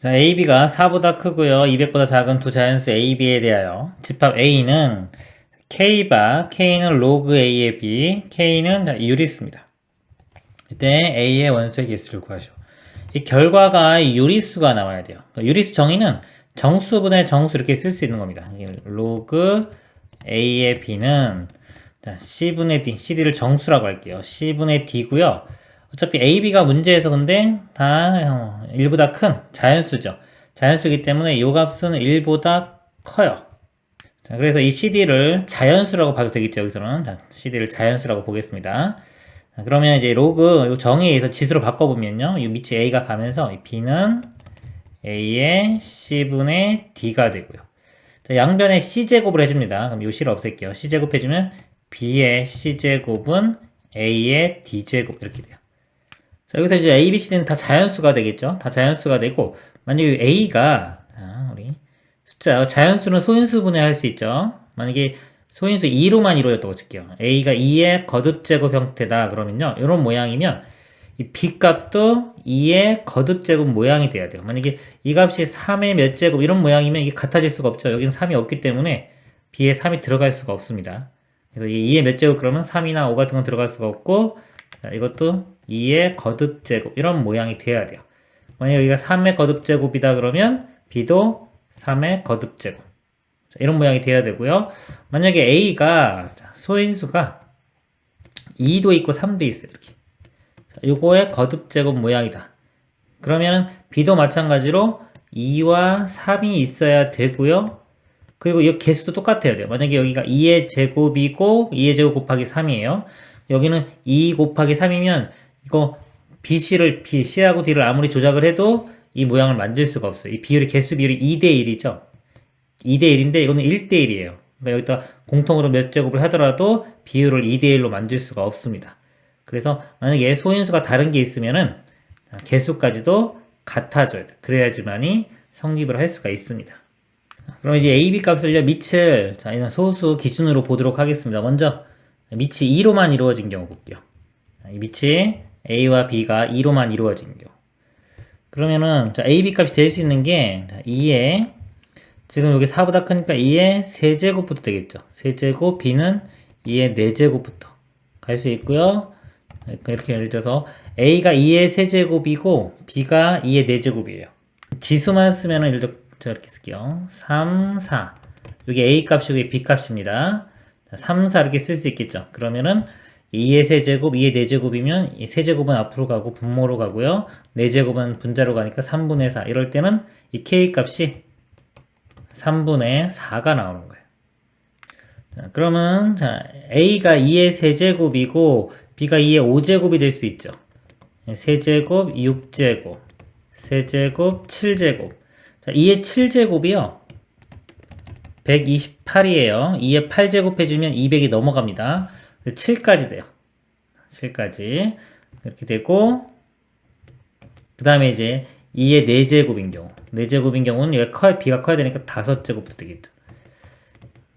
자, AB가 4보다 크고요. 200보다 작은 두 자연수 AB에 대하여 집합 A는 K바, K는 로그 A의 B, K는 유리수입니다. 이때 A의 원소의 개수를 구하시오. 이 결과가 유리수가 나와야 돼요. 유리수 정의는 정수분의 정수 이렇게 쓸 수 있는 겁니다. 로그 A의 B는 C분의 D, CD를 정수라고 할게요. C분의 D고요. 어차피 AB가 문제에서 근데 다 1보다 큰 자연수죠. 자연수이기 때문에 이 값은 1보다 커요. 자, 그래서 이 CD를 자연수라고 봐도 되겠죠. 여기서는 자, CD를 자연수라고 보겠습니다. 자, 그러면 이제 로그 요 정의에 의해서 지수로 바꿔보면요. 이 밑에 A가 가면서 이 B는 A의 C분의 D가 되고요. 자, 양변에 C제곱을 해줍니다. 그럼 요 C를 없앨게요. C제곱 해주면 B의 C제곱은 A의 D제곱 이렇게 돼요. 자, 여기서 이제 A, B, C는 다 자연수가 되겠죠. 다 자연수가 되고 만약에 A가 우리 숫자 자연수는 소인수 분해할 수 있죠. 만약에 소인수 2로만 이루어졌다고 칠게요. A가 2의 거듭제곱 형태다 그러면요. 이런 모양이면 이 B 값도 2의 거듭제곱 모양이 돼야 돼요. 만약에 이 값이 3의 몇 제곱 이런 모양이면 이게 같아질 수가 없죠. 여기는 3이 없기 때문에 B에 3이 들어갈 수가 없습니다. 그래서 이 2의 몇 제곱 그러면 3이나 5 같은 건 들어갈 수가 없고 자, 이것도 2의 거듭제곱 이런 모양이 돼야 돼요. 만약 여기가 3의 거듭제곱이다 그러면 B도 3의 거듭제곱 자, 이런 모양이 돼야 되고요. 만약에 A가 소인수가 2도 있고 3도 있어요. 이렇게 자, 요거의 거듭제곱 모양이다. 그러면 B도 마찬가지로 2와 3이 있어야 되고요. 그리고 이 개수도 똑같아야 돼요. 만약에 여기가 2의 제곱이고 2의 제곱 곱하기 3이에요. 여기는 2 곱하기 3이면 이거 C하고 D를 아무리 조작을 해도 이 모양을 만들 수가 없어요. 이 비율이 개수 비율이 2대 1이죠. 2대 1인데 이거는 1대 1이에요. 그러니까 여기다 공통으로 몇 제곱을 하더라도 비율을 2대 1로 만들 수가 없습니다. 그래서 만약에 소인수가 다른 게 있으면은 개수까지도 같아져야 돼. 그래야지만이 성립을 할 수가 있습니다. 그럼 이제 A, B 값을요, 밑을, 자, 이런 소수 기준으로 보도록 하겠습니다. 먼저, 밑이 2로만 이루어진 경우 볼게요. 이 밑이 A와 B가 2로만 이루어진 경우. 그러면은, 자, A, B 값이 될 수 있는 게, 2에, 지금 여기 4보다 크니까 2의 세제곱부터 되겠죠. 세제곱, B는 2의 4제곱부터 갈 수 있고요. 이렇게 예를 들어서, A가 2의 세제곱이고, B가 2의 4제곱이에요. 지수만 쓰면은, 예를 들어, 이렇게 쓸게요. 3, 4. 여기 A 값이고 여기 B 값입니다. 3, 4 이렇게 쓸 수 있겠죠. 그러면은 2의 세제곱, 2의 4제곱이면 이 세제곱은 앞으로 가고 분모로 가고요. 4제곱은 분자로 가니까 3분의 4. 이럴 때는 이 K 값이 3분의 4가 나오는 거예요. 자, 그러면 자, A가 2의 세제곱이고 B가 2의 5제곱이 될 수 있죠. 세제곱, 6제곱, 세제곱, 7제곱. 자, 2의 7제곱이요. 128이에요. 2의 8제곱 해주면 200이 넘어갑니다. 7까지 돼요. 7까지. 이렇게 되고, 그 다음에 이제 2의 4제곱인 경우. 4제곱인 경우는 얘가 B가 커야 되니까 5제곱부터 되겠죠.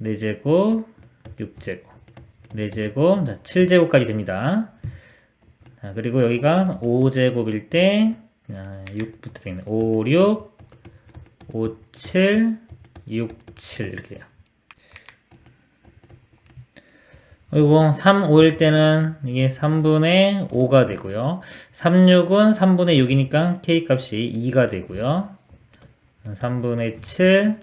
4제곱, 6제곱, 4제곱, 자, 7제곱까지 됩니다. 자, 그리고 여기가 5제곱일 때, 6부터 되겠네. 5, 6, 5, 7, 6, 7 이렇게 돼요. 그리고 3, 5일 때는 이게 3분의 5가 되고요. 3, 6은 3분의 6이니까 K값이 2가 되고요. 3분의 7,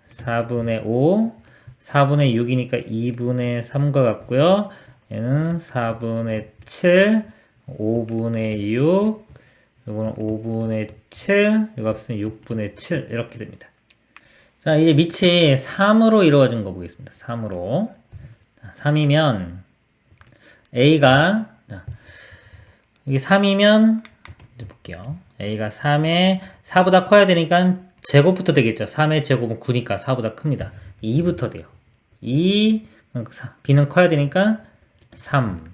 4분의 5, 4분의 6이니까 2분의 3과 같고요. 얘는 4분의 7, 5분의 6, 이거는 5분의 7, 이 값은 6분의 7 이렇게 됩니다. 자, 이제 밑이 3으로 이루어진 거 보겠습니다. 3으로 3이면 A가 이게 3이면 이제 볼게요. A가 3에 4보다 커야 되니까 제곱부터 되겠죠. 3의 제곱은 9니까 4보다 큽니다. 2부터 돼요. 2 B는 커야 되니까 3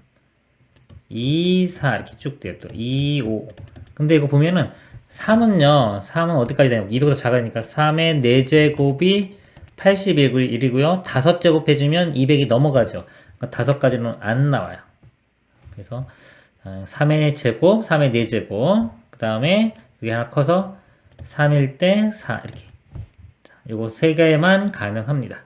2, 4 이렇게 쭉 돼요. 또 2, 5 근데 이거 보면은 3은 어디까지 되냐면 200보다 작으니까 3의 4제곱이 81이고요. 5제곱 해주면 200이 넘어가죠. 그러니까 5까지는 안 나와요. 그래서 3의 제곱, 3의 4제곱 그 다음에 여기 하나 커서 3일 때 4 이렇게. 요거 세 개만 가능합니다.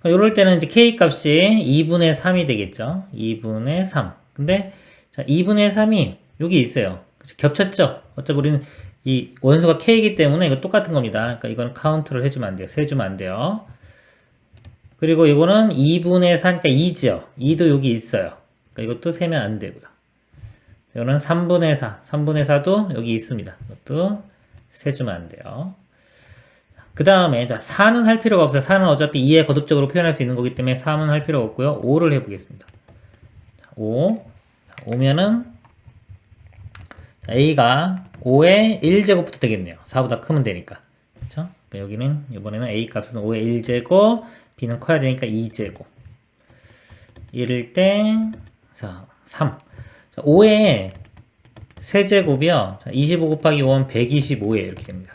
요럴 때는 이제 k 값이 2분의 3이 되겠죠. 2분의 3. 근데 자, 2분의 3이 여기 있어요. 겹쳤죠? 어차피 우리는 이 원수가 k이기 때문에 이거 똑같은 겁니다. 그러니까 이건 카운트를 해주면 안 돼요. 세주면 안 돼요. 그리고 이거는 2분의 4니까 2죠. 2도 여기 있어요. 그러니까 이것도 세면 안 되고요. 이거는 3분의 4. 3분의 4도 여기 있습니다. 이것도 세주면 안 돼요. 그 다음에, 자, 4는 할 필요가 없어요. 4는 어차피 2에 거듭적으로 표현할 수 있는 거기 때문에 3은 할 필요가 없고요. 5를 해보겠습니다. 5. 5면은, A가 5의 1제곱부터 되겠네요. 4보다 크면 되니까. 그쵸? 그러니까 여기는, 이번에는 A 값은 5의 1제곱, B는 커야 되니까 2제곱. 이럴 때, 자, 3. 자, 5의 세제곱이요. 25 곱하기 5는 125에 이렇게 됩니다.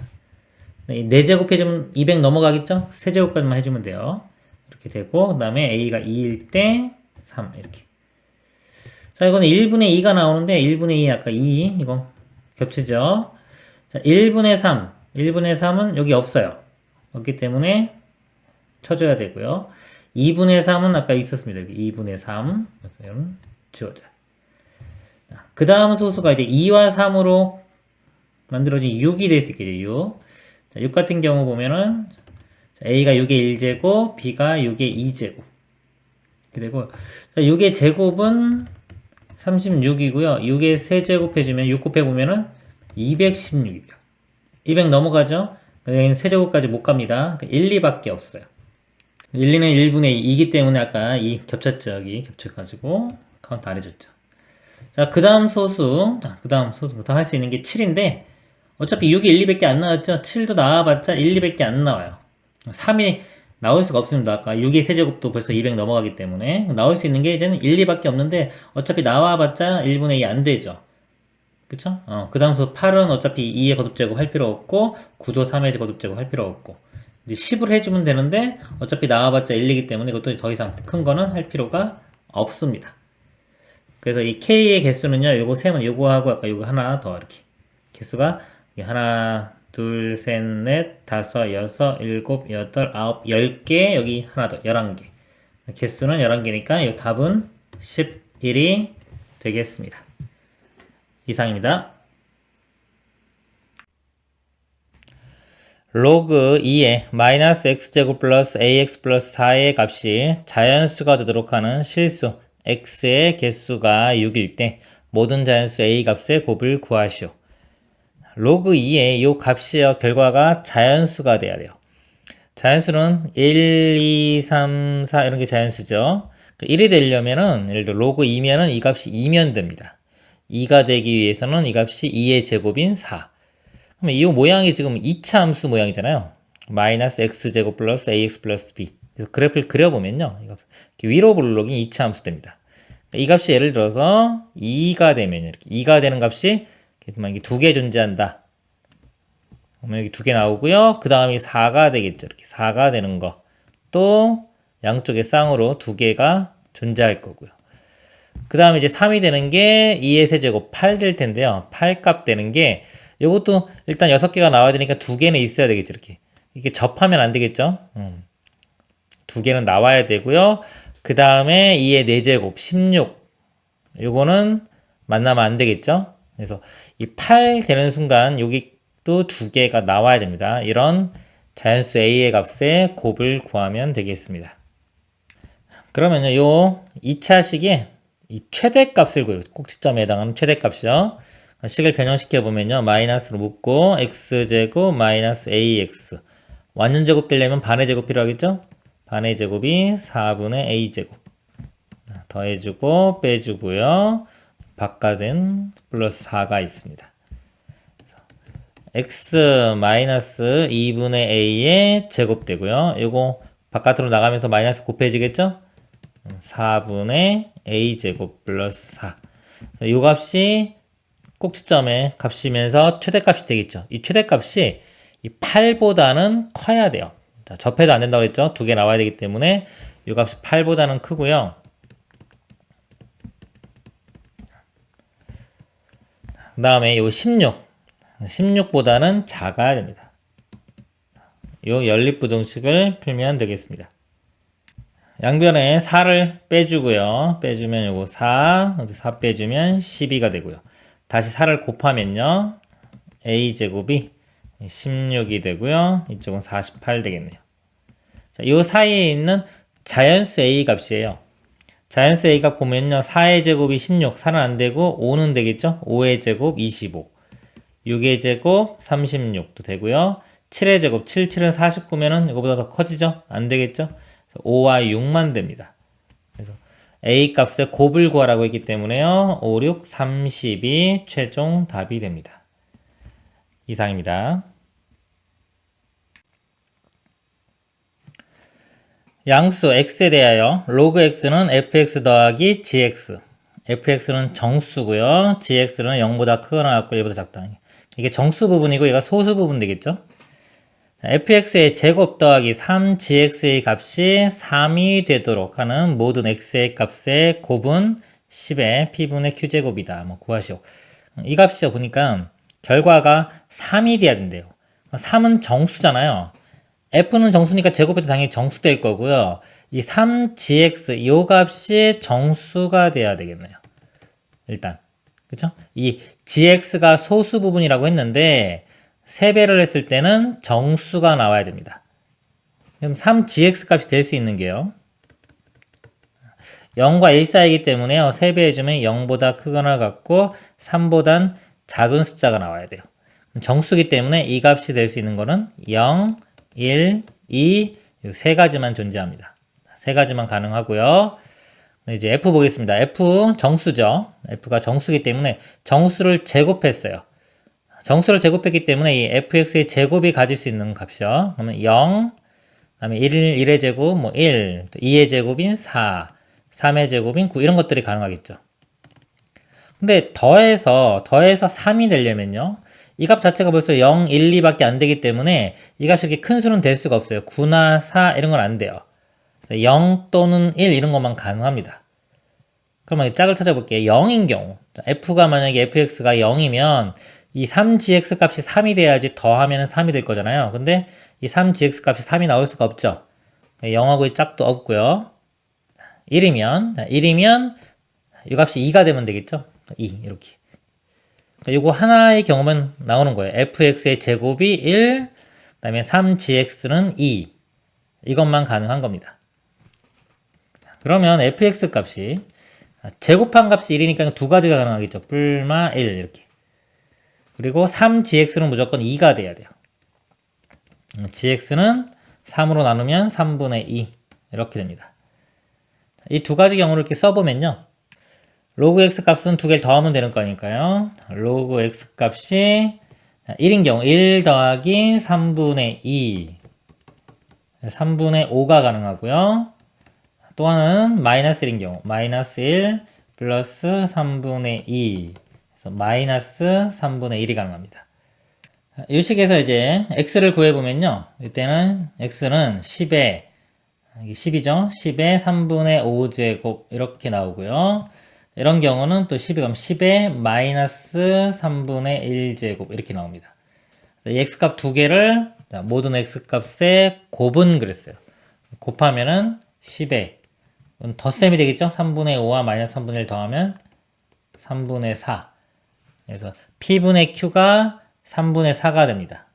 4제곱 해주면 200 넘어가겠죠? 세제곱까지만 해주면 돼요. 이렇게 되고, 그 다음에 A가 2일 때 3 이렇게. 자, 이거는 1분의 2가 나오는데 1분의 2 아까 2 이거 겹치죠? 자, 1분의 3 1분의 3은 여기 없어요. 없기 때문에 쳐줘야 되고요. 2분의 3은 아까 있었습니다. 여기 2분의 3 그래서 이건 지워져요. 그 다음 소수가 이제 2와 3으로 만들어진 6이 될 수 있겠죠. 6. 자, 6 같은 경우 보면은 A가 6의 1제곱, B가 6의 2제곱. 그리고 6의 제곱은 36이고요. 6의 세제곱 해주면 6 곱해보면은 216이에요. 200 넘어가죠? 여기는 세제곱까지 못 갑니다. 1, 2밖에 없어요. 1, 2는 1분의 2이기 때문에 아까 이 겹쳤죠. 여기 겹쳐가지고 카운트 안 해줬죠. 자, 그 다음 소수. 자, 그 다음 소수부터 할 수 있는 게 7인데 어차피 6이 1, 2밖에 안 나왔죠? 7도 나와봤자 1, 2밖에 안 나와요. 3이 나올 수가 없습니다. 아까 6의 세제곱도 벌써 200 넘어가기 때문에 나올 수 있는 게 이제는 1, 2밖에 없는데 어차피 나와봤자 1분의 2 안 되죠. 그쵸? 그 다음 수 8은 어차피 2의 거듭제곱 할 필요 없고 9도 3의 거듭제곱 할 필요 없고 이제 10을 해주면 되는데 어차피 나와봤자 1이기 때문에 이것도 더 이상 큰 거는 할 필요가 없습니다. 그래서 이 K의 개수는요, 요거 세면 요거하고 아까 요거 하나 더 이렇게 개수가 하나, 둘, 셋, 넷, 다섯, 여섯, 일곱, 여덟, 아홉, 10개, 여기 하나 더, 11개. 개수는 11개니까 이 답은 11이 되겠습니다. 이상입니다. 로그 2의 마이너스 x제곱 플러스 ax 플러스 4의 값이 자연수가 되도록 하는 실수 x의 개수가 6일 때 모든 자연수 a 값의 곱을 구하시오. 로그 2의 이 값이요, 결과가 자연수가 돼야 돼요. 자연수는 1, 2, 3, 4 이런 게 자연수죠. 1이 되려면은, 예를 들어 로그 2면은 이 값이 2면 됩니다. 2가 되기 위해서는 이 값이 2의 제곱인 4. 그러면 이 모양이 지금 2차 함수 모양이잖아요. 마이너스 x제곱 플러스 ax 플러스 b. 그래서 그래프를 그려보면요, 이렇게 위로 블록이 2차 함수 됩니다. 이 값이 예를 들어서 2가 되면 이렇게 2가 되는 값이 만약에 2개 존재한다. 그러면 여기 2개 나오고요. 그 다음에 4가 되겠죠. 이렇게 4가 되는 거. 또 양쪽에 쌍으로 2개가 존재할 거고요. 그 다음에 이제 3이 되는 게 2의 세제곱 8 될 텐데요. 8 값 되는 게 이것도 일단 6개가 나와야 되니까 2개는 있어야 되겠죠. 이렇게 접하면 안 되겠죠. 2개는 나와야 되고요. 그 다음에 2의 4제곱 16. 요거는 만나면 안 되겠죠. 그래서 이 8 되는 순간 여기 또 2개가 나와야 됩니다. 이런 자연수 a의 값의 곱을 구하면 되겠습니다. 그러면요, 요 2차식에 이 최대값을 구해요. 꼭지점에 해당하는 최대값이요. 식을 변형시켜 보면요, 마이너스로 묶고 x제곱 마이너스 ax 완전 제곱 되려면 반의 제곱 필요하겠죠? 반의 제곱이 4분의 a제곱 더해주고 빼주고요. 바깥은 플러스 4가 있습니다. x 마이너스 2분의 a의 제곱 되고요. 이거 바깥으로 나가면서 마이너스 곱해지겠죠? 4분의 a제곱 플러스 4. 이 값이 꼭지점의 값이면서 최대값이 되겠죠. 이 최대값이 이 8보다는 커야 돼요. 자, 접해도 안 된다고 했죠? 2개 나와야 되기 때문에 이 값이 8보다는 크고요. 그 다음에 요 16. 16보다는 작아야 됩니다. 요 연립부등식을 풀면 되겠습니다. 양변에 4를 빼주고요. 빼주면 요거 4 빼주면 12가 되고요. 다시 4를 곱하면요. a제곱이 16이 되고요. 이쪽은 48 되겠네요. 자, 요 사이에 있는 자연수 a 값이에요. 자연수 a 값 보면요. 4의 제곱이 16, 4는 안 되고 5는 되겠죠? 5의 제곱 25, 6의 제곱 36도 되고요. 7의 제곱, 7, 7은 49면은 이거보다 더 커지죠? 안 되겠죠? 5와 6만 됩니다. 그래서 a 값의 곱을 구하라고 했기 때문에요. 5, 6, 30이 최종 답이 됩니다. 이상입니다. 양수 x에 대하여 로그 x는 fx 더하기 gx, fx는 정수고요. gx는 0보다 크거나 같고 1보다 작다. 이게 정수 부분이고 얘가 소수 부분 되겠죠? fx의 제곱 더하기 3gx의 값이 3이 되도록 하는 모든 x의 값의 곱은 10의 p분의 q제곱이다. 뭐 구하시오. 이 값이요. 보니까 결과가 3이 돼야 된대요. 3은 정수잖아요. f는 정수니까 제곱해도 당연히 정수 될 거고요. 이 3gx 이 값이 정수가 돼야 되겠네요. 일단 그쵸? 이 gx가 소수 부분이라고 했는데 3배를 했을 때는 정수가 나와야 됩니다. 그럼 3gx 값이 될 수 있는 게요. 0과 1 사이이기 때문에요. 3배 해주면 0보다 크거나 같고 3보단 작은 숫자가 나와야 돼요. 정수기 때문에 이 값이 될 수 있는 거는 0, 1, 2, 이 세 가지만 존재합니다. 세 가지만 가능하고요. 이제 f 보겠습니다. f 정수죠. f가 정수기 때문에 정수를 제곱했어요. 정수를 제곱했기 때문에 이 fx의 제곱이 가질 수 있는 값이요. 그러면 0, 그 다음에 1의 제곱, 뭐 1, 2의 제곱인 4, 3의 제곱인 9 이런 것들이 가능하겠죠. 근데 더해서 3이 되려면요. 이 값 자체가 벌써 0, 1, 2밖에 안 되기 때문에 이 값이 이렇게 큰 수는 될 수가 없어요. 9나 4 이런 건 안 돼요. 0 또는 1 이런 것만 가능합니다. 그러면 짝을 찾아볼게요. 0인 경우 f가 만약에 fx가 0이면 이 3gx 값이 3이 돼야지 더하면 3이 될 거잖아요. 근데 이 3gx 값이 3이 나올 수가 없죠. 0하고의 짝도 없고요. 1이면 이 값이 2가 되면 되겠죠. 2 이렇게. 요거 하나의 경우만 나오는 거예요. fx의 제곱이 1, 그 다음에 3gx는 2. 이것만 가능한 겁니다. 그러면 fx 값이 제곱한 값이 1이니까 두 가지가 가능하겠죠. 뿔마 1 이렇게. 그리고 3gx는 무조건 2가 돼야 돼요. gx는 3으로 나누면 3분의 2 이렇게 됩니다. 이 두 가지 경우를 이렇게 써보면요. 로그 x 값은 두 개를 더하면 되는 거니까요. 로그 x 값이 1인 경우 1 더하기 3분의 2 3분의 5가 가능하고요. 또 하나는 마이너스 1인 경우 마이너스 1 플러스 3분의 2 그래서 마이너스 3분의 1이 가능합니다. 이 식에서 이제 x를 구해보면요. 이때는 x는 10에 10이죠. 10에 3분의 5제곱 이렇게 나오고요. 이런 경우는 또 10이 가면 10에 마이너스 3분의 1제곱 이렇게 나옵니다. 이 x값 두 개를 모든 x값의 곱은 그랬어요. 곱하면은 10에 덧셈이 되겠죠? 3분의 5와 마이너스 3분의 1 더하면 3분의 4 그래서 p분의 q가 3분의 4가 됩니다.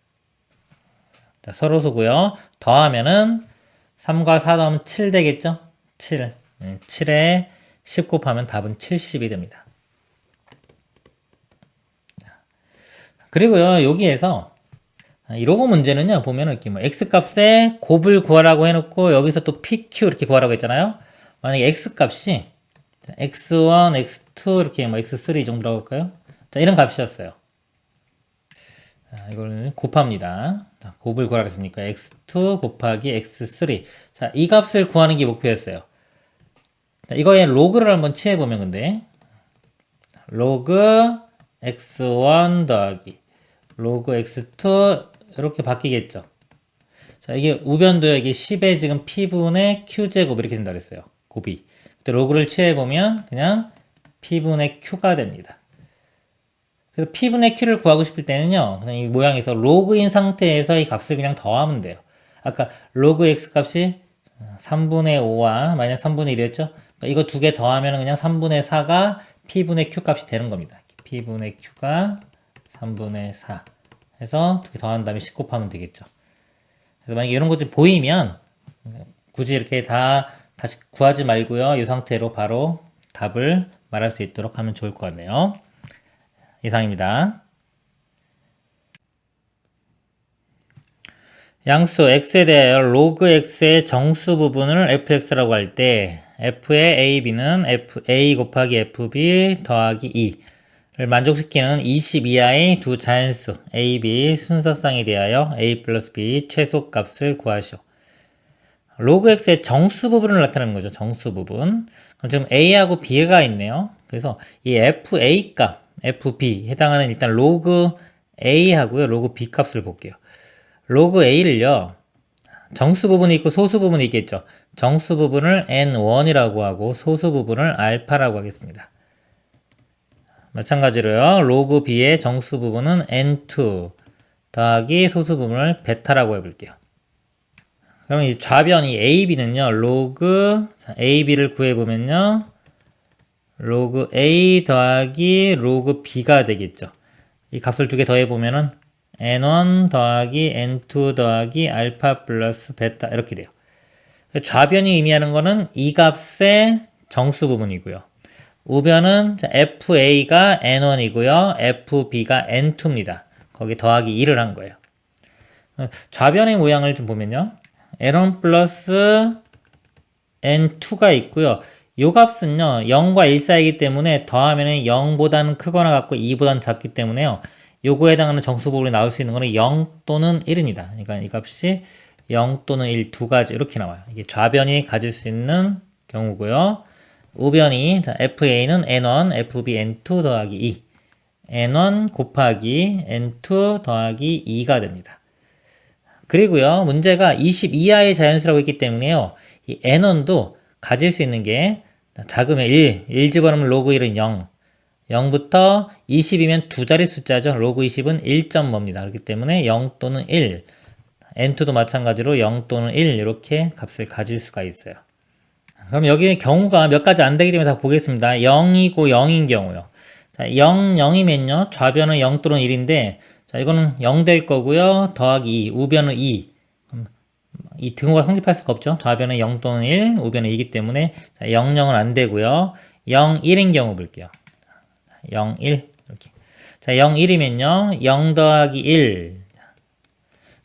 서로소고요. 더하면은 3과 4 더하면 7 되겠죠? 7. 7에 10 곱하면 답은 70이 됩니다. 그리고요, 여기에서 이 로고 문제는요, 보면은 이렇게 뭐 x값의 곱을 구하라고 해놓고 여기서 또 pq 이렇게 구하라고 했잖아요. 만약에 x값이 x1, x2 이렇게 뭐 x3 정도라고 할까요? 자, 이런 값이었어요. 자, 이거는 곱합니다. 자, 곱을 구하라 했으니까 x2 곱하기 x3. 자, 이 값을 구하는 게 목표였어요. 자, 이거에 로그를 한번 취해보면 근데 로그 x1 더하기 로그 x2 이렇게 바뀌겠죠. 자, 이게 우변도 여기 10의 지금 p분의 q제곱 이렇게 된다 그랬어요. 곱이. 그때 로그를 취해보면 그냥 p분의 q가 됩니다. 그래서 P분의 Q를 구하고 싶을 때는요, 그냥 이 모양에서 로그인 상태에서 이 값을 그냥 더하면 돼요. 아까 로그 X 값이 3분의 5와 마이너스 3분의 1이었죠? 그러니까 이거 두 개 더하면 그냥 3분의 4가 P분의 Q 값이 되는 겁니다. P분의 Q가 3분의 4 해서 두 개 더한 다음에 10 곱하면 되겠죠. 그래서 만약에 이런 것이 보이면 굳이 이렇게 다시 구하지 말고요. 이 상태로 바로 답을 말할 수 있도록 하면 좋을 것 같네요. 이상입니다. 양수 x에 대하여 로그 x의 정수 부분을 fx라고 할 때 f의 a, b는 a 곱하기 fb 더하기 2를 만족시키는 20 이하의 두 자연수 a, b 순서쌍에 대하여 a 플러스 b 최소값을 구하시오. 로그 x의 정수 부분을 나타내는 거죠. 정수 부분. 그럼 지금 a하고 b가 있네요. 그래서 이 fa 값, fb 해당하는 일단 로그 a 하고요. 로그 b 값을 볼게요. 로그 a를요. 정수 부분이 있고 소수 부분이 있겠죠. 정수 부분을 n1이라고 하고 소수 부분을 알파라고 하겠습니다. 마찬가지로요. 로그 b의 정수 부분은 n2 더하기 소수 부분을 베타라고 해볼게요. 그럼 이 좌변 이 AB는요, 로그 AB를 구해보면요, 로그 A 더하기 로그 B가 되겠죠. 이 값을 두 개 더해보면은 N1 더하기 N2 더하기 알파 플러스 베타 이렇게 돼요. 좌변이 의미하는 거는 이 값의 정수 부분이고요. 우변은 FA가 N1이고요, FB가 N2입니다. 거기 더하기 2를 한 거예요. 좌변의 모양을 좀 보면요. N1 플러스 N2가 있고요. 요 값은요, 0과 1 사이이기 때문에 더하면 0보다는 크거나 같고 2보다는 작기 때문에요. 요거에 해당하는 정수 부분이 나올 수 있는 거는 0 또는 1입니다. 그러니까 이 값이 0 또는 1 두 가지 이렇게 나와요. 이게 좌변이 가질 수 있는 경우고요. 우변이 FA는 N1, FB N2 더하기 2 N1 곱하기 N2 더하기 2가 됩니다. 그리고요, 문제가 20 이하의 자연수라고 했기 때문에요, 이 n1도 가질 수 있는 게 작으면 1 집어넣으면 로그 1은 0, 0부터 20이면 두 자리 숫자죠. 로그 20은 1.뭐입니다. 그렇기 때문에 0 또는 1, n2도 마찬가지로 0 또는 1 이렇게 값을 가질 수가 있어요. 그럼 여기 경우가 몇 가지 안 되기 때문에 다 보겠습니다. 0이고 0인 경우요. 자, 0, 0이면요, 좌변은 0 또는 1인데, 자, 이거는 0 될 거고요. 더하기 2, 우변은 2. 이 등호가 성립할 수가 없죠. 좌변은 0 또는 1, 우변은 2이기 때문에 자, 0, 0은 안 되고요. 0, 1인 경우 볼게요. 0, 1 이렇게. 자, 0, 1이면요. 0 더하기 1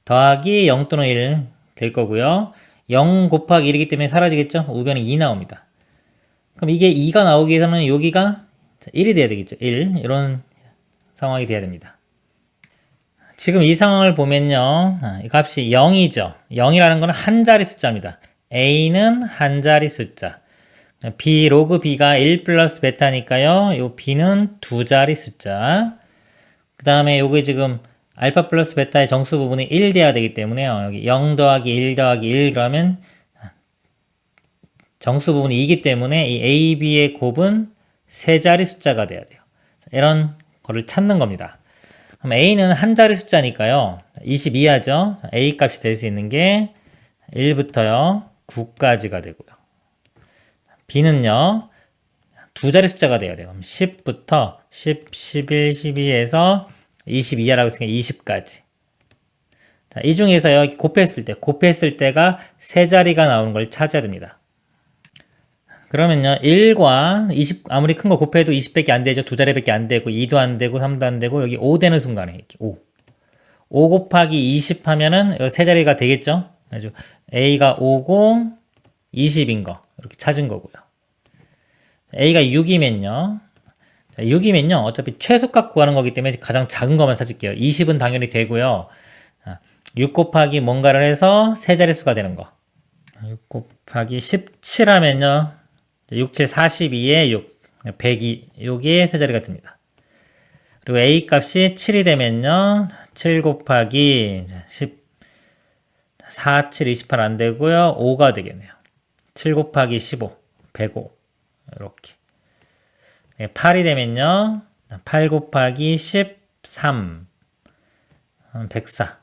더하기 0 또는 1 될 거고요. 0 곱하기 1이기 때문에 사라지겠죠. 우변은 2 나옵니다. 그럼 이게 2가 나오기 위해서는 여기가 1이 돼야 되겠죠. 1 이런 상황이 돼야 됩니다. 지금 이 상황을 보면요, 이 값이 0이죠. 0이라는 것은 한 자리 숫자입니다. a는 한 자리 숫자, b 로그 b가 1 플러스 베타니까요, 요 b는 두 자리 숫자. 그 다음에 요게 지금 알파 플러스 베타의 정수 부분이 1 돼야 되기 때문에요. 여기 0 더하기 1 더하기 1 그러면 정수 부분이 2이기 때문에 이 a, b의 곱은 세 자리 숫자가 돼야 돼요. 이런 거를 찾는 겁니다. 그럼 a는 한 자리 숫자니까요. 22하죠. a 값이 될 수 있는 게 1부터요. 9까지가 되고요. b는요. 두 자리 숫자가 돼야 돼요. 그럼 10부터 10, 11, 12에서 22하라고 했으니까 20까지. 자, 이 중에서요. 곱했을 때가 세 자리가 나오는 걸 찾아야 됩니다. 그러면요, 1과 20, 아무리 큰 거 곱해도 20밖에 안 되죠. 두 자리밖에 안 되고, 2도 안 되고, 3도 안 되고, 여기 5 되는 순간에, 이렇게 5. 5 곱하기 20 하면은, 세 자리가 되겠죠? 아주, A가 5고, 20인 거. 이렇게 찾은 거고요. A가 6이면요. 6이면요, 어차피 최소값 구하는 거기 때문에 가장 작은 것만 찾을게요. 20은 당연히 되고요. 6 곱하기 뭔가를 해서 세 자릿수가 되는 거. 6 곱하기 17 하면요. 6, 7, 42에 6, 102, 여기에 세 자리가 듭니다. 그리고 A 값이 7이 되면요. 7 곱하기 10, 4, 7, 28 안 되고요. 5가 되겠네요. 7 곱하기 15, 105. 이렇게. 8이 되면요. 8 곱하기 13 104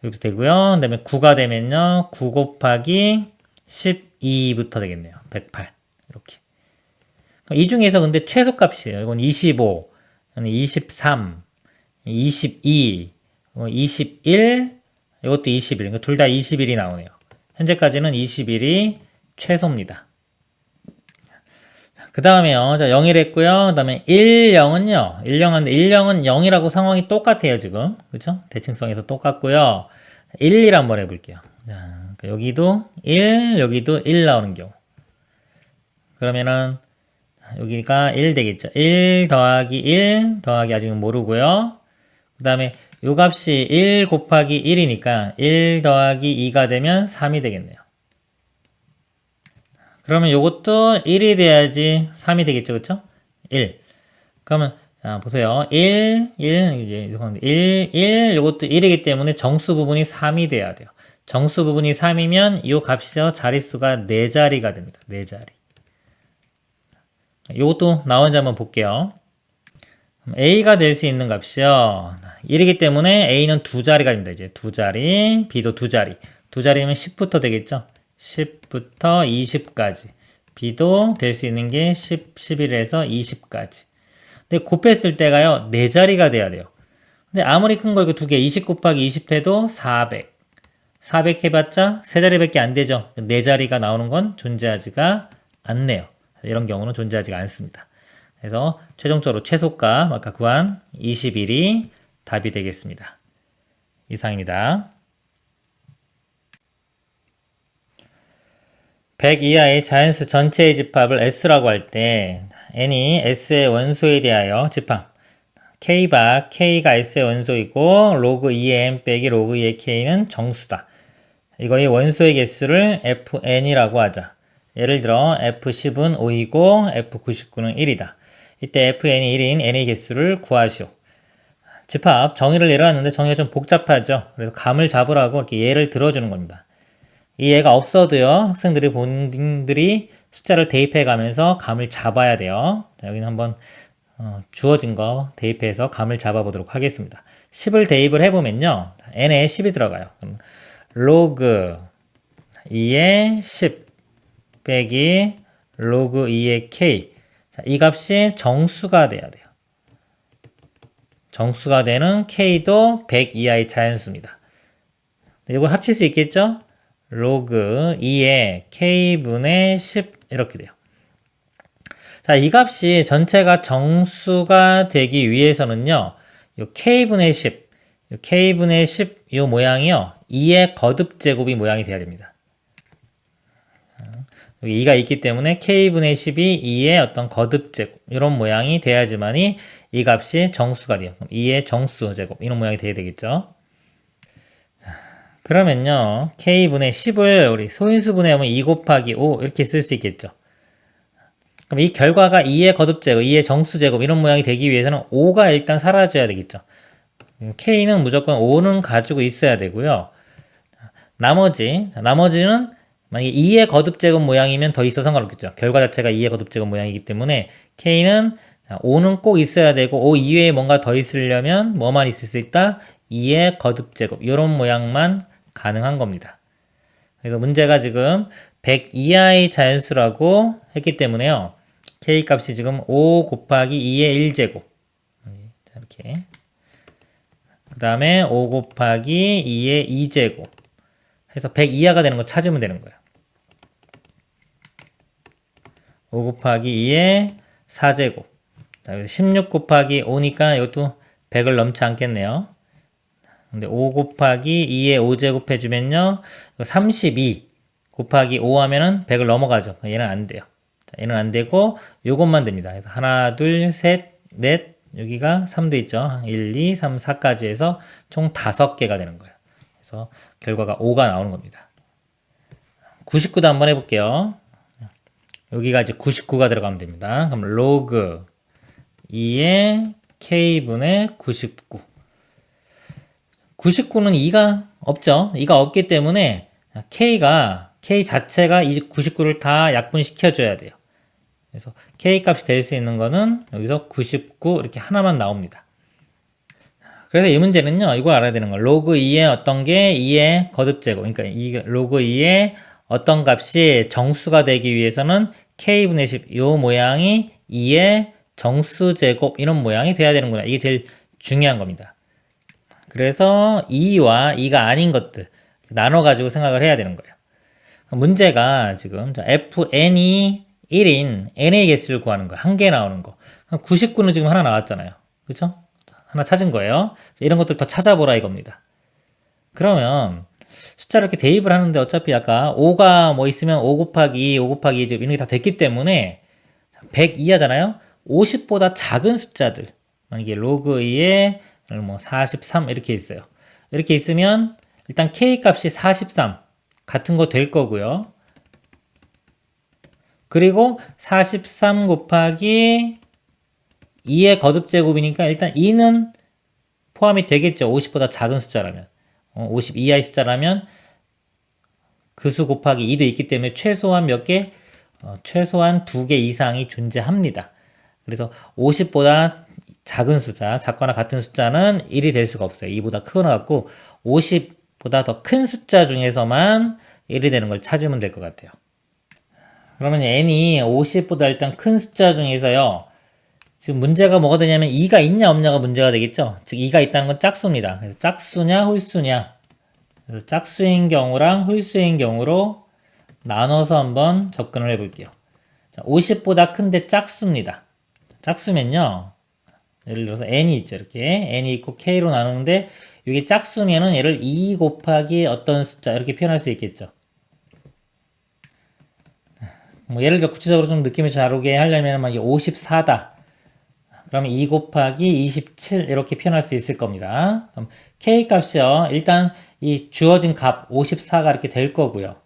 이렇게 되고요. 그 다음에 9가 되면요 9 곱하기 12부터 되겠네요. 108 이렇게. 이 중에서 근데 최소값이에요. 이건 25, 23, 22, 21, 이것도 21. 그러니까 둘 다 21이 나오네요. 현재까지는 21이 최소입니다. 그 다음에요. 자, 0이 됐고요. 그 다음에 1, 0은요. 1, 0인데 1, 0은 0이라고 상황이 똑같아요, 지금. 그쵸? 대칭성에서 똑같고요. 1, 1 한번 해볼게요. 자, 여기도 1, 여기도 1 나오는 경우. 그러면은, 여기가 1 되겠죠. 1 더하기 1 더하기 아직은 모르고요. 그 다음에 요 값이 1 곱하기 1이니까 1 더하기 2가 되면 3이 되겠네요. 그러면 요것도 1이 돼야지 3이 되겠죠. 그쵸? 1. 그러면, 자, 보세요. 1, 1, 이제, 1, 1, 요것도 1이기 때문에 정수 부분이 3이 돼야 돼요. 정수 부분이 3이면 요 값이요. 자릿수가 4자리가 됩니다. 4자리. 요것도 나온지 한번 볼게요. A가 될 수 있는 값이요. 1이기 때문에 A는 2자리가 됩니다. 이제 2자리, B도 2자리. 2자리면 10부터 되겠죠? 10부터 20까지. B도 될 수 있는 게 10, 11에서 20까지. 근데 곱했을 때가요, 4자리가 돼야 돼요. 근데 아무리 큰 거 이거 2개, 20 곱하기 20 해도 400. 400 해봤자 3자리밖에 안 되죠. 4자리가 나오는 건 존재하지가 않네요. 이런 경우는 존재하지가 않습니다. 그래서 최종적으로 최소값 아까 구한 21이 답이 되겠습니다. 이상입니다. 100 이하의 자연수 전체의 집합을 S라고 할 때 n이 S의 원소에 대하여 집합 K바 K가 S의 원소이고 로그 2의 n 빼기 로그 2의 K는 정수다. 이거의 원소의 개수를 Fn이라고 하자. 예를 들어 F10은 5이고 F99는 1이다. 이때 Fn이 1인 n의 개수를 구하시오. 집합 정의를 내려왔는데 정의가 좀 복잡하죠. 그래서 감을 잡으라고 이렇게 예를 들어주는 겁니다. 이 예가 없어도요. 학생들이 본인들이 숫자를 대입해 가면서 감을 잡아야 돼요. 자, 여기는 한번 주어진 거 대입해서 감을 잡아보도록 하겠습니다. 10을 대입을 해보면요. n에 10이 들어가요. 그럼 로그 2의 10 빼기 로그 2의 k. 자, 이 값이 정수가 돼야 돼요. 정수가 되는 k도 100 이하의 자연수입니다. 이거 합칠 수 있겠죠? 로그 2의 k분의 10 이렇게 돼요. 자, 이 값이 전체가 정수가 되기 위해서는요. 요 k분의 10, 요 k분의 10 요 모양이요. 2의 거듭제곱이 모양이 돼야 됩니다. 여기 2가 있기 때문에 k분의 10이 2의 어떤 거듭제곱 이런 모양이 돼야지만이 이 값이 정수가 돼요. 그럼 2의 정수제곱 이런 모양이 돼야 되겠죠. 그러면요 k분의 10을 우리 소인수분해 하면 2 곱하기 5 이렇게 쓸 수 있겠죠. 그럼 이 결과가 2의 거듭제곱, 2의 정수제곱 이런 모양이 되기 위해서는 5가 일단 사라져야 되겠죠. k는 무조건 5는 가지고 있어야 되고요. 나머지는 만약에 2의 거듭제곱 모양이면 더 있어 상관없겠죠. 결과 자체가 2의 거듭제곱 모양이기 때문에 k는 5는 꼭 있어야 되고 5 이외에 뭔가 더 있으려면 뭐만 있을 수 있다? 2의 거듭제곱 이런 모양만 가능한 겁니다. 그래서 문제가 지금 100 이하의 자연수라고 했기 때문에요. k 값이 지금 5 곱하기 2의 1제곱 이렇게 그 다음에 5 곱하기 2의 2제곱 해서 100 이하가 되는 거 찾으면 되는 거예요. 5 곱하기 2의 4제곱 16 곱하기 5니까 이것도 100을 넘지 않겠네요. 근데 5 곱하기 2의 5제곱 해주면요 32 곱하기 5 하면은 100을 넘어가죠. 얘는 안 돼요. 얘는 안 되고 요것만 됩니다. 그래서 하나 둘 셋 넷 여기가 3도 있죠. 1 2 3 4까지 해서 총 5개가 되는 거예요. 그래서 결과가 5가 나오는 겁니다. 99도 한번 해볼게요. 여기가 이제 99가 들어가면 됩니다. 그럼 로그 2의 k분의 99 99는 2가 없죠. 2가 없기 때문에 k 자체가 이 99를 다 약분시켜줘야 돼요. 그래서 k 값이 될 수 있는 거는 여기서 99 이렇게 하나만 나옵니다. 그래서 이 문제는요, 이걸 알아야 되는 거예요. 로그 2의 어떤 게 2의 거듭제곱. 그러니까 이 로그 2의 어떤 값이 정수가 되기 위해서는 k분의 10, 요 모양이 2의 정수제곱 이런 모양이 돼야 되는구나. 이게 제일 중요한 겁니다. 그래서 2와 2가 아닌 것들 나눠가지고 생각을 해야 되는 거예요. 문제가 지금 fn이 1인 n의 개수를 구하는 거예요. 한 개 나오는 거. 99는 지금 하나 나왔잖아요. 그쵸? 하나 찾은 거예요. 이런 것들 더 찾아보라 이겁니다. 그러면 숫자를 이렇게 대입을 하는데 어차피 아까 5가 뭐 있으면 5 곱하기 5 곱하기 2 이런 게 다 됐기 때문에 102 하잖아요. 50보다 작은 숫자들 만약에 로그 2에 뭐 43 이렇게 있어요. 이렇게 있으면 일단 k 값이 43 같은 거 될 거고요. 그리고 43 곱하기 2의 거듭제곱이니까 일단 2는 포함이 되겠죠. 50보다 작은 숫자라면. 50 이하의 숫자라면 그 수 곱하기 2도 있기 때문에 최소한 몇 개? 최소한 2개 이상이 존재합니다. 그래서 50보다 작은 숫자, 작거나 같은 숫자는 1이 될 수가 없어요. 2보다 크거나 같고 50보다 더 큰 숫자 중에서만 1이 되는 걸 찾으면 될 것 같아요. 그러면 n이 50보다 일단 큰 숫자 중에서요. 지금 문제가 뭐가 되냐면 2가 있냐 없냐가 문제가 되겠죠. 즉 2가 있다는 건 짝수입니다. 그래서 짝수냐 홀수냐. 그래서 짝수인 경우랑 홀수인 경우로 나눠서 한번 접근을 해볼게요. 자, 50보다 큰데 짝수입니다. 짝수면요. 예를 들어서 n이 있죠. 이렇게 n이 있고 k로 나누는데 이게 짝수면은 얘를 2 곱하기 어떤 숫자 이렇게 표현할 수 있겠죠. 뭐 예를 들어 구체적으로 좀 느낌이 잘 오게 하려면 막 54다. 그러면 2 곱하기 27 이렇게 표현할 수 있을 겁니다. 그럼 k 값이요. 일단 이 주어진 값 54가 이렇게 될 거고요.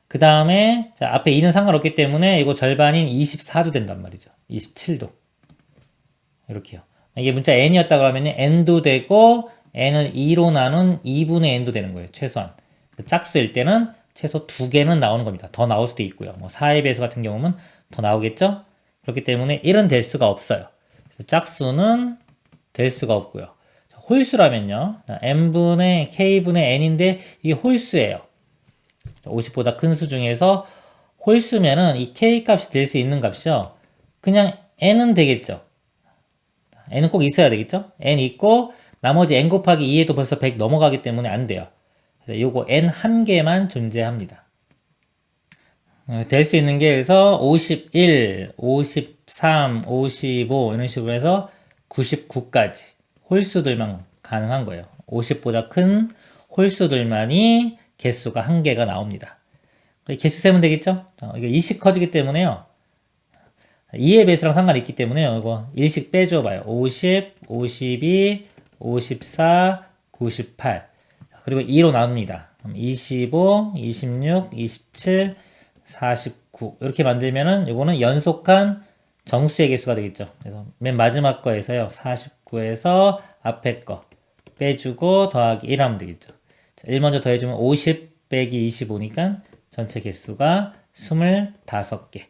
그 다음에 앞에 2는 상관없기 때문에 이거 절반인 24도 된단 말이죠. 27도. 이렇게요. 이게 문자 n이었다 그러면 n도 되고 n을 2로 나눈 2분의 n도 되는 거예요. 최소한. 짝수일 때는 최소 2개는 나오는 겁니다. 더 나올 수도 있고요. 뭐 4의 배수 같은 경우는 더 나오겠죠? 그렇기 때문에 1은 될 수가 없어요. 짝수는 될 수가 없고요. 홀수라면요. n분의 k분의 n인데 이게 홀수예요. 50보다 큰 수 중에서 홀수면은 이 k 값이 될 수 있는 값이요. 그냥 n은 되겠죠. n은 꼭 있어야 되겠죠. n 있고 나머지 n 곱하기 2에도 벌써 100 넘어가기 때문에 안 돼요. 그래서 요거 n 한 개만 존재합니다. 될 수 있는 게 그래서 51, 53, 55 이런 식으로 해서 99까지 홀수들만 가능한 거예요. 50보다 큰 홀수들만이 개수가 한 개가 나옵니다. 개수 세면 되겠죠? 이게 2씩 커지기 때문에요. 2의 배수랑 상관이 있기 때문에요. 이거 1씩 빼줘봐요. 50, 52, 54, 98 그리고 2로 나눕니다. 25, 26, 27, 49 이렇게 만들면은 이거는 연속한 정수의 개수가 되겠죠. 그래서 맨 마지막 거에서요. 49에서 앞에 거 빼주고 더하기 1 하면 되겠죠. 자, 1 먼저 더해주면 50 빼기 25니까 전체 개수가 25개.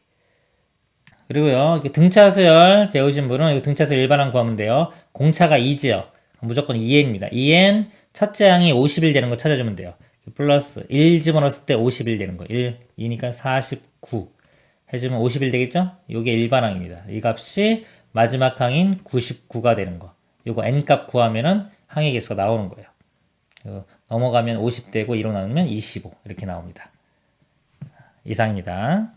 그리고요. 등차수열 배우신 분은 이거 등차수 일반항 구하면 돼요. 공차가 2지요. 무조건 2n입니다. 2n 첫째 항이 50일 되는 거 찾아주면 돼요. 플러스 1 집어넣었을 때 50일 되는 거. 1, 2니까 49 해주면 50일 되겠죠? 이게 일반항입니다. 이 값이 마지막 항인 99가 되는 거. 요거 n값 구하면은 항의 개수가 나오는 거예요. 넘어가면 50 되고 2로 나누면 25 이렇게 나옵니다. 이상입니다.